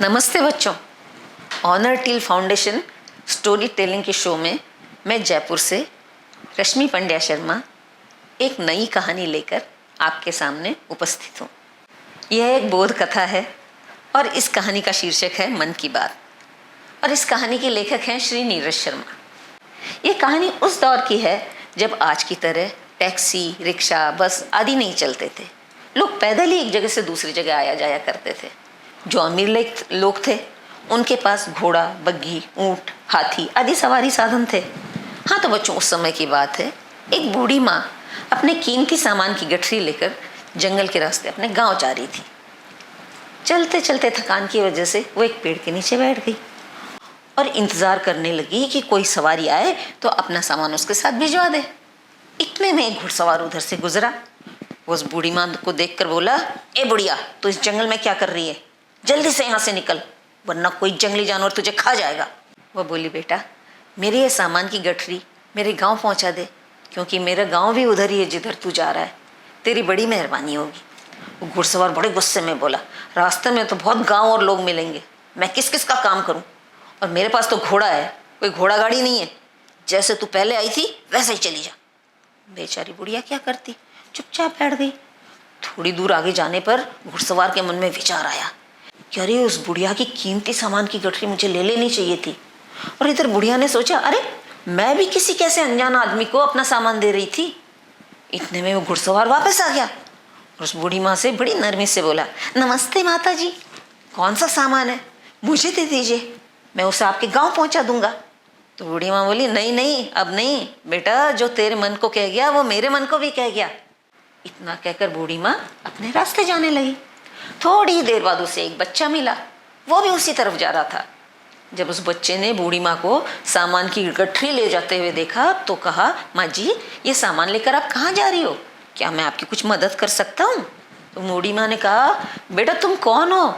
नमस्ते बच्चों। ऑनर टील फाउंडेशन स्टोरी टेलिंग के शो में मैं जयपुर से रश्मि पंड्या शर्मा एक नई कहानी लेकर आपके सामने उपस्थित हूँ। यह एक बोध कथा है और इस कहानी का शीर्षक है मन की बात और इस कहानी के लेखक हैं श्री नीरज शर्मा। ये कहानी उस दौर की है जब आज की तरह टैक्सी, रिक्शा, बस आदि नहीं चलते थे। लोग पैदल ही एक जगह से दूसरी जगह आया जाया करते थे। जो अमीर लोग थे उनके पास घोड़ा, बग्घी, ऊंट, हाथी आदि सवारी साधन थे। हाँ तो बच्चों, उस समय की बात है, एक बूढ़ी माँ अपने कीमती सामान की गठरी लेकर जंगल के रास्ते अपने गांव जा रही थी। चलते चलते थकान की वजह से वो एक पेड़ के नीचे बैठ गई और इंतजार करने लगी कि कोई सवारी आए तो अपना सामान उसके साथ भिजवा दे। इतने में एक घुड़सवार उधर से गुजरा। वो उस बूढ़ी माँ को देखकर बोला, ए बुढ़िया, तू इस जंगल में क्या कर रही है? जल्दी से यहाँ से निकल, वरना कोई जंगली जानवर तुझे खा जाएगा। वह बोली, बेटा, मेरे ये सामान की गठरी मेरे गांव पहुंचा दे, क्योंकि मेरा गांव भी उधर ही है जिधर तू जा रहा है। तेरी बड़ी मेहरबानी होगी। वो घुड़सवार बड़े गुस्से में बोला, रास्ते में तो बहुत गांव और लोग मिलेंगे, मैं किस किस का काम करूं? और मेरे पास तो घोड़ा है, कोई घोड़ा गाड़ी नहीं है। जैसे तू पहले आई थी वैसे ही चली जा। बेचारी बुढ़िया क्या करती, चुपचाप बैठ गई। थोड़ी दूर आगे जाने पर घुड़सवार के मन में विचार आया कि अरे, उस बुढ़िया की कीमती सामान की गठरी मुझे ले लेनी चाहिए थी। और इधर बुढ़िया ने सोचा, अरे मैं भी किसी कैसे अनजान आदमी को अपना सामान दे रही थी। इतने में वो घुड़सवार वापस आ गया और उस बूढ़ी माँ से बड़ी नरमी से बोला, नमस्ते माता जी, कौन सा सामान है? मुझे दे दीजिए, मैं उसे आपके गाँव पहुँचा दूंगा। तो बूढ़ी माँ बोली, नहीं नहीं, अब नहीं बेटा, जो तेरे मन को कह गया वो मेरे मन को भी कह गया। इतना कहकर बूढ़ी माँ अपने रास्ते जाने लगी। थोड़ी देर बाद उसे एक बच्चा मिला, वो भी उसी तरफ जा रहा था। जब उस बच्चे ने बूढ़ी माँ को सामान की गठरी ले जाते हुए देखा तो कहा, माँ जी, ये सामान लेकर आप कहाँ जा रही हो? क्या मैं आपकी कुछ मदद कर सकता हूँ? तो बूढ़ी माँ ने कहा, बेटा तुम कौन हो?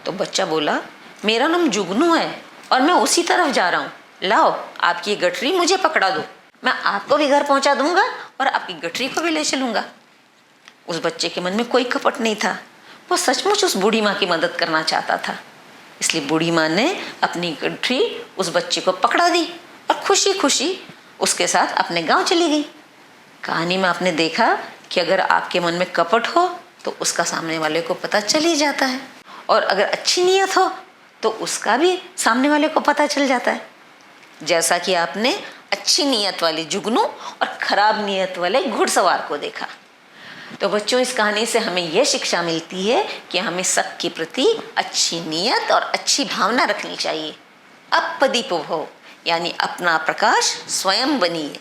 तो बच्चा बोला, मेरा नाम जुगनू है और मैं उसी तरफ जा रहा हूँ। लाओ, आपकी ये गठरी मुझे पकड़ा दो, मैं आपको भी घर पहुँचा दूंगा और आपकी गठरी को भी ले चलूंगा। उस बच्चे के मन में कोई कपट नहीं था, वो सचमुच उस बूढ़ी माँ की मदद करना चाहता था। इसलिए बूढ़ी माँ ने अपनी गठरी उस बच्चे को पकड़ा दी और खुशी खुशी उसके साथ अपने गांव चली गई। कहानी में आपने देखा कि अगर आपके मन में कपट हो तो उसका सामने वाले को पता चल ही जाता है, और अगर अच्छी नीयत हो तो उसका भी सामने वाले को पता चल जाता है। जैसा कि आपने अच्छी नीयत वाले जुगनू और खराब नीयत वाले घुड़सवार को देखा। तो बच्चों, इस कहानी से हमें यह शिक्षा मिलती है कि हमें सबके प्रति अच्छी नीयत और अच्छी भावना रखनी चाहिए। अपदीपो भव, यानी अपना प्रकाश स्वयं बनिए।